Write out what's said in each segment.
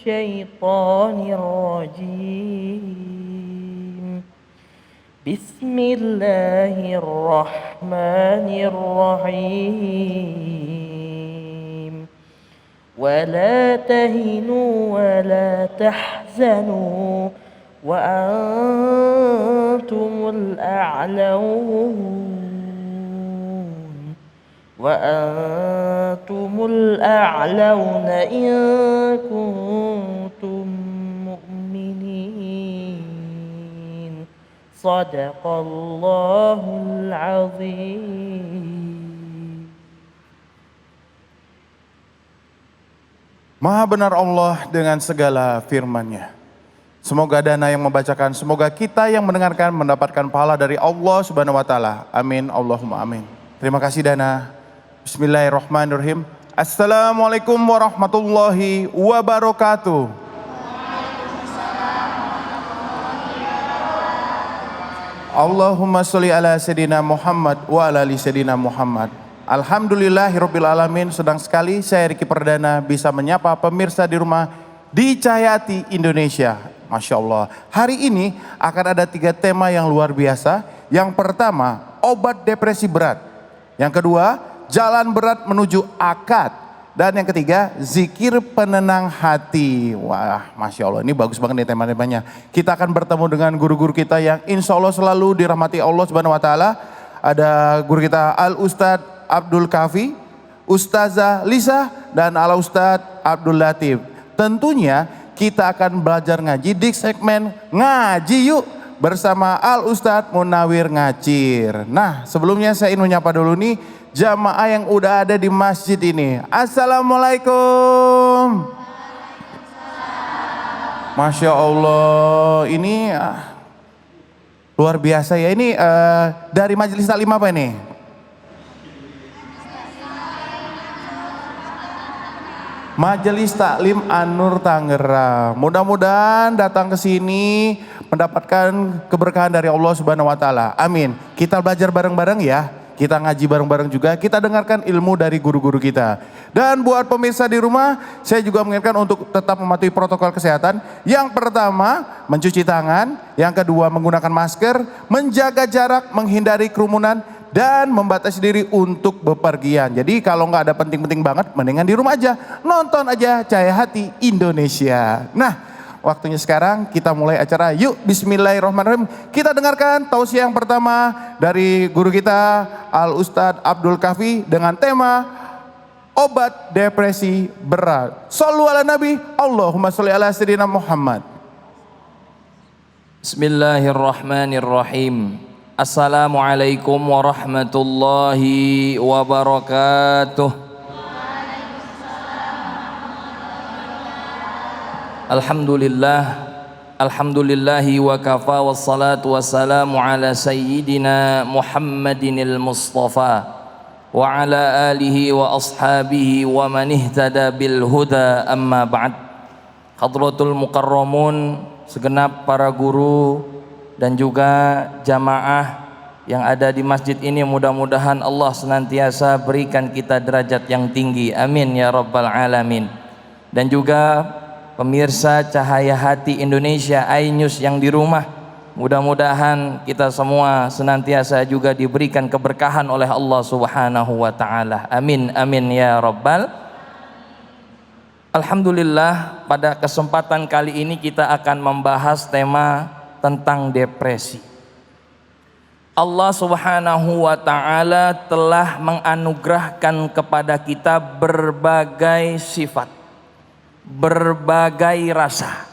الشيطان الرجيم بسم الله الرحمن الرحيم ولا تهنوا ولا تحزنوا وأنتم الأعلون إن كنتم مؤمنين صدق الله العظيم. Maha benar Allah dengan segala firman-Nya. Semoga Dana yang membacakan, semoga kita yang mendengarkan mendapatkan pahala dari Allah Subhanahu wa taala. Amin Allahumma amin. Terima kasih Dana. Bismillahirrahmanirrahim. Assalamualaikum warahmatullahi wabarakatuh. Allahumma sholli ala sayyidina Muhammad wa ala ali sayyidina Muhammad. Alhamdulillahirabbil alamin. Sedang sekali saya Riki Perdana bisa menyapa pemirsa di rumah di Cahayati Indonesia. Masya Allah. Hari ini akan ada 3 tema yang luar biasa. Yang pertama, obat depresi berat. Yang kedua, jalan berat menuju akad. Dan yang ketiga, zikir penenang hati. Wah, Masya Allah, ini bagus banget nih tema-temanya. Kita akan bertemu dengan guru-guru kita yang insya Allah selalu dirahmati Allah Subhanahu wa taala. Ada guru kita Al Ustadz Abdul Kafi, Ustazah Lisa, dan Al Ustadz Abdul Latif. Tentunya kita akan belajar ngaji di segmen Ngaji Yuk bersama Al Ustadz Munawir Ngacir. Nah, sebelumnya saya ingin menyapa dulu nih jamaah yang udah ada di masjid ini. Assalamualaikum. Masya Allah, ini luar biasa ya. Ini dari Majelis Taklim apa ini? Majelis Taklim An-Nur Tangerang. Mudah-mudahan datang ke sini mendapatkan keberkahan dari Allah Subhanahu wa taala. Amin. Kita belajar bareng-bareng ya. Kita ngaji bareng-bareng juga. Kita dengarkan ilmu dari guru-guru kita. Dan buat pemirsa di rumah, saya juga mengingatkan untuk tetap mematuhi protokol kesehatan. Yang pertama, mencuci tangan. Yang kedua, menggunakan masker, menjaga jarak, menghindari kerumunan, dan membatasi diri untuk bepergian. Jadi kalau nggak ada penting-penting banget, mendingan di rumah aja. Nonton aja Cahayati Indonesia. Nah, waktunya sekarang kita mulai acara. Yuk, bismillahirrahmanirrahim. Kita dengarkan tausiah yang pertama dari guru kita Al Ustadz Abdul Kafi dengan tema obat depresi berat. Shallu ala Nabi. Allahumma sholli ala sayyidina Muhammad. Bismillahirrahmanirrahim. Assalamualaikum warahmatullahi wabarakatuh. Alhamdulillahi wa kafa wassalatu wassalamu ala sayyidina Muhammadinil Mustafa wa ala alihi wa ashabihi wa man ihtada bil huda amma ba'd. Hadratul mukarramun, segenap para guru dan juga jamaah yang ada di masjid ini, mudah-mudahan Allah senantiasa berikan kita derajat yang tinggi, amin ya rabbal alamin. Dan juga pemirsa Cahaya Hati Indonesia iNews yang di rumah, mudah-mudahan kita semua senantiasa juga diberikan keberkahan oleh Allah Subhanahu wa taala, amin amin ya rabbal. Alhamdulillah, pada kesempatan kali ini kita akan membahas tema tentang depresi. Allah Subhanahu wa taala telah menganugerahkan kepada kita berbagai sifat, berbagai rasa.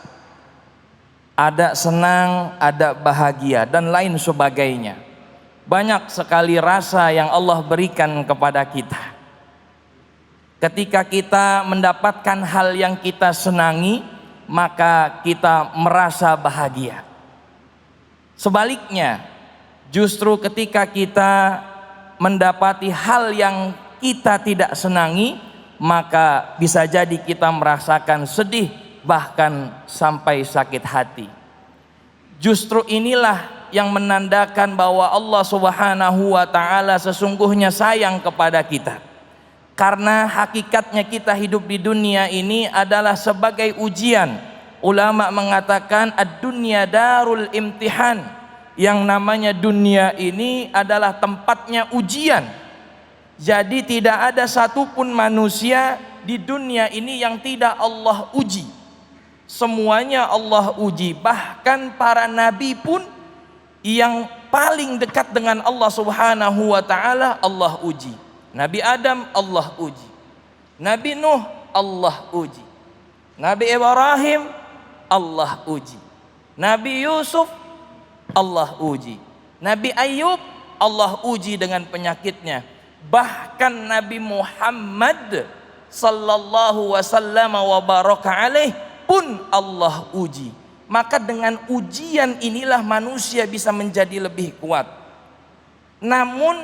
Ada senang, ada bahagia, dan lain sebagainya. Banyak sekali rasa yang Allah berikan kepada kita. Ketika kita mendapatkan hal yang kita senangi, maka kita merasa bahagia. Sebaliknya, justru ketika kita mendapati hal yang kita tidak senangi, maka bisa jadi kita merasakan sedih, bahkan sampai sakit hati. Justru inilah yang menandakan bahwa Allah Subhanahu wa taala sesungguhnya sayang kepada kita. Karena hakikatnya kita hidup di dunia ini adalah sebagai ujian. Ulama mengatakan ad-dunya darul imtihan. Yang namanya dunia ini adalah tempatnya ujian. Jadi tidak ada satupun manusia di dunia ini yang tidak Allah uji. Semuanya Allah uji. Bahkan para nabi pun yang paling dekat dengan Allah Subhanahu wa taala Allah uji. Nabi Adam Allah uji. Nabi Nuh Allah uji. Nabi Ibrahim Allah uji. Nabi Yusuf Allah uji. Nabi Ayub Allah uji dengan penyakitnya. Bahkan Nabi Muhammad sallallahu wasallam wa baraka alaih pun Allah uji. Maka dengan ujian inilah manusia bisa menjadi lebih kuat. Namun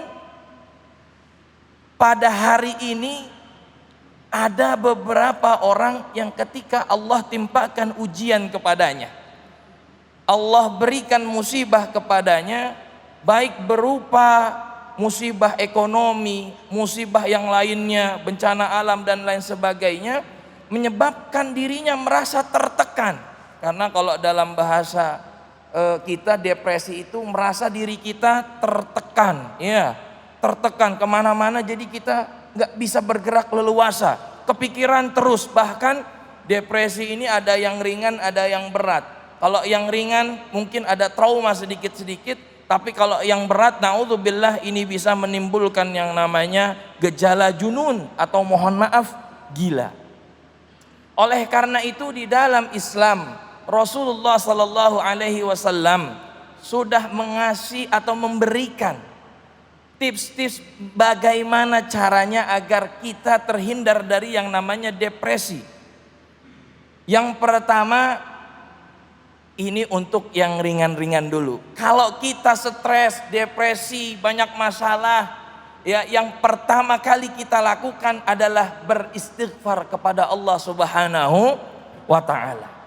pada hari ini ada beberapa orang yang ketika Allah timpakan ujian kepadanya, Allah berikan musibah kepadanya, baik berupa musibah ekonomi, musibah yang lainnya, bencana alam dan lain sebagainya, menyebabkan dirinya merasa tertekan. Karena kalau dalam bahasa kita depresi itu merasa diri kita tertekan, ya, tertekan kemana-mana, jadi kita nggak bisa bergerak leluasa, kepikiran terus. Bahkan depresi ini ada yang ringan, ada yang berat. Kalau yang ringan mungkin ada trauma sedikit-sedikit, tapi kalau yang berat, naudzubillah, ini bisa menimbulkan yang namanya gejala junun atau mohon maaf gila. Oleh karena itu di dalam Islam Rasulullah Sallallahu Alaihi Wasallam sudah mengasih atau memberikan tips-tips bagaimana caranya agar kita terhindar dari yang namanya depresi. Yang pertama, ini untuk yang ringan-ringan dulu. Kalau kita stres, depresi, banyak masalah, ya, yang pertama kali kita lakukan adalah beristighfar kepada Allah Subhanahu wa taala.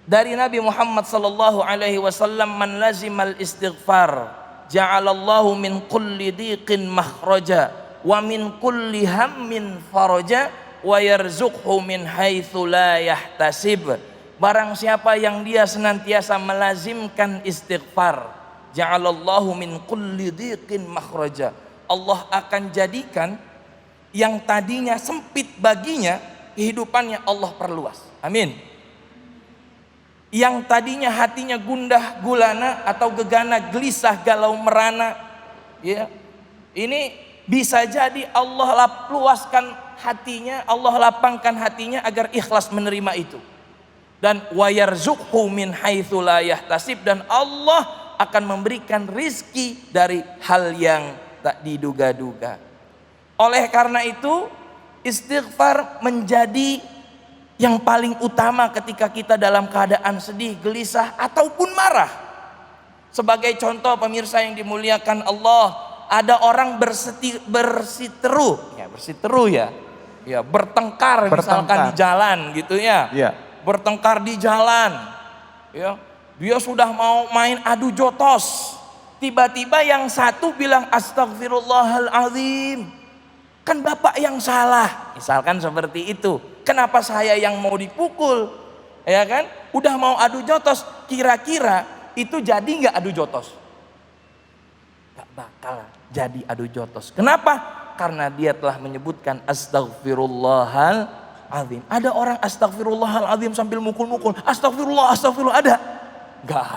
Dari Nabi Muhammad sallallahu alaihi wasallam, man lazimal istighfar ja'alallahu min kulli dhiqin makhraja wa min kulli hammin faraja wa yarzuqhu min haitsu la yahtasib. Barang siapa yang dia senantiasa melazimkan istighfar, ja'alallahu min kulli dhiqin makhraja, Allah akan jadikan yang tadinya sempit baginya, kehidupannya Allah perluas. Amin. Yang tadinya hatinya gundah gulana atau gegana gelisah galau merana, ya, ini bisa jadi Allah luaskan hatinya, Allah lapangkan hatinya agar ikhlas menerima itu. Dan wayarzuqhu min haitsu la yahtasib, dan Allah akan memberikan rizki dari hal yang tak diduga-duga. Oleh karena itu istighfar menjadi yang paling utama ketika kita dalam keadaan sedih, gelisah ataupun marah. Sebagai contoh pemirsa yang dimuliakan Allah, ada orang bersiteru ya, bertengkar misalkan di jalan gitu ya. Ya. Bertengkar di jalan, ya, dia sudah mau main adu jotos, tiba-tiba yang satu bilang astagfirullahaladzim, kan bapak yang salah, misalkan seperti itu, kenapa saya yang mau dipukul, ya kan, udah mau adu jotos, kira-kira itu jadi nggak adu jotos? Nggak bakal jadi adu jotos. Kenapa? Karena dia telah menyebutkan astagfirullahaladzim. Ada orang astagfirullahaladzim sambil mukul-mukul, astagfirullah, ada? Nggak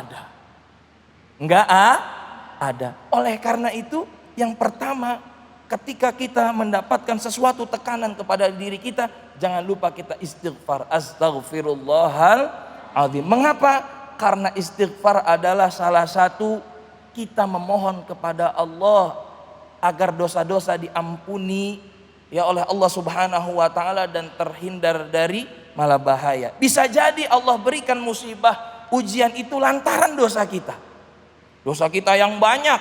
ada. Oleh karena itu, yang pertama, ketika kita mendapatkan sesuatu tekanan kepada diri kita, jangan lupa kita istighfar, astagfirullahaladzim. Mengapa? Karena istighfar adalah salah satu kita memohon kepada Allah agar dosa-dosa diampuni, ya, oleh Allah Subhanahu wa taala dan terhindar dari malabahaya. Bisa jadi Allah berikan musibah, ujian itu lantaran dosa kita. Dosa kita yang banyak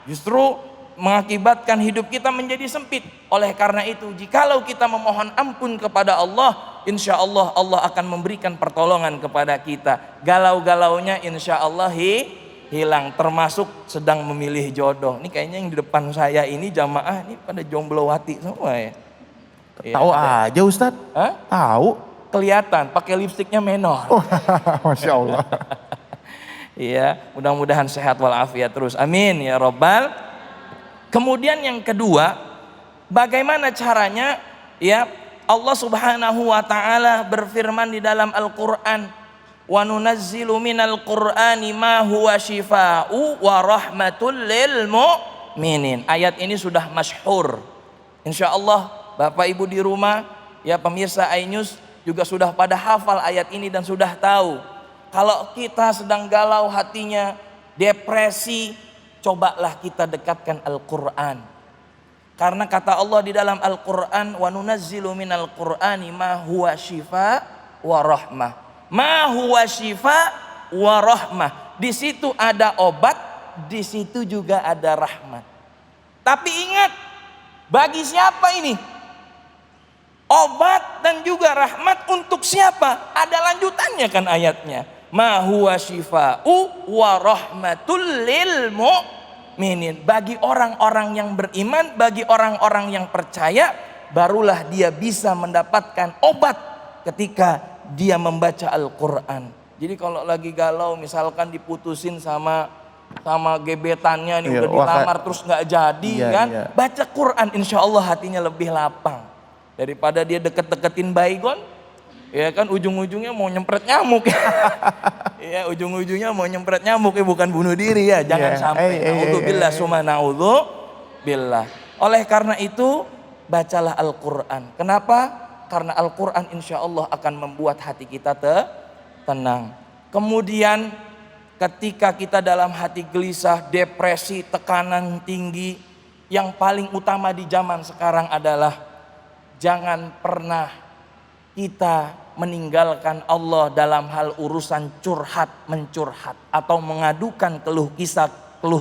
justru mengakibatkan hidup kita menjadi sempit. Oleh karena itu, jikalau kita memohon ampun kepada Allah, insya Allah Allah akan memberikan pertolongan kepada kita. Galau-galaunya insya Allah hilang, termasuk sedang memilih jodoh. Ini kayaknya yang di depan saya ini jamaah ini pada jomblowati semua ya. Tahu aja Ustadz? Hah? Tahu. Kelihatan pakai lipstiknya menor. Oh, Masya Allah. Iya, mudah-mudahan sehat walafiat terus. Amin ya Rabbal. Kemudian yang kedua, bagaimana caranya? Ya, Allah Subhanahu wa taala berfirman di dalam Al-Qur'an, "Wa nunazzilu minal Qur'ani ma huwa syifaa'u wa rahmatul lil mu'minin." Ayat ini sudah masyhur. Insyaallah Bapak Ibu di rumah, ya pemirsa iNews juga sudah pada hafal ayat ini dan sudah tahu. Kalau kita sedang galau hatinya, depresi, cobalah kita dekatkan Al-Qur'an. Karena kata Allah di dalam Al-Qur'an, "Wa nunazzilu minal Qur'ani ma huwa syifa wa rahmah." Ma huwa syifa wa rahmah. Di situ ada obat, di situ juga ada rahmat. Tapi ingat, bagi siapa ini? Obat dan juga rahmat untuk siapa? Ada lanjutannya kan ayatnya. Ma huwa syifa'u wa rahmatul lil mu'minin. Bagi orang-orang yang beriman, bagi orang-orang yang percaya, barulah dia bisa mendapatkan obat ketika dia membaca Al-Quran. Jadi kalau lagi galau, misalkan diputusin sama gebetannya nih, udah dilamar terus nggak jadi kan, baca Quran, insya Allah hatinya lebih lapang. Daripada dia deket-deketin baygon, ya kan ujung-ujungnya mau nyempret nyamuk. Ya ujung-ujungnya mau nyempret nyamuk, ya bukan bunuh diri ya. Jangan sampai. Naudzubillah summa naudzubillah. Oleh karena itu bacalah Al-Quran. Kenapa? Karena Al-Quran insya Allah akan membuat hati kita tenang. Kemudian ketika kita dalam hati gelisah, depresi, tekanan tinggi, yang paling utama di zaman sekarang adalah jangan pernah kita meninggalkan Allah dalam hal urusan mencurhat atau mengadukan keluh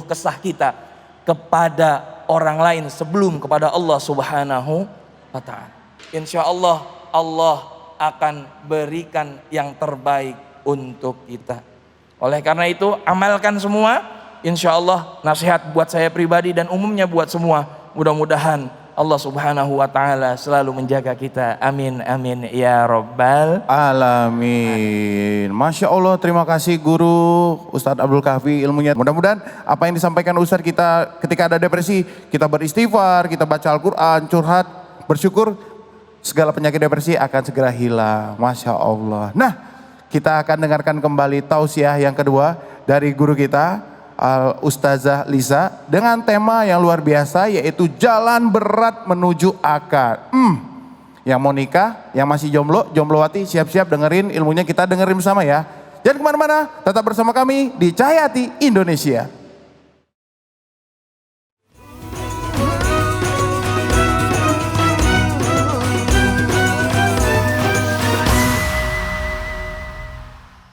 kesah kita kepada orang lain sebelum kepada Allah Subhanahu wa taala. Insya Allah Allah akan berikan yang terbaik untuk kita. Oleh karena itu amalkan semua. Insya Allah nasihat buat saya pribadi dan umumnya buat semua. Mudah-mudahan Allah Subhanahu wa taala selalu menjaga kita. Amin amin ya rabbal alamin. Masya Allah, terima kasih guru Ustadz Abdul Kahfi ilmunya. Mudah-mudahan apa yang disampaikan Ustadz, kita ketika ada depresi, kita beristighfar, kita baca Al-Quran, curhat, bersyukur, segala penyakit depresi akan segera hilang. Masya Allah. Nah, kita akan dengarkan kembali tausiah yang kedua dari guru kita, Ustazah Lisa, dengan tema yang luar biasa, yaitu jalan berat menuju akad. Yang mau nikah, yang masih jomblowati, siap-siap dengerin ilmunya, kita dengerin bersama ya. Jangan kemana-mana, tetap bersama kami di Cahaya Hati Indonesia.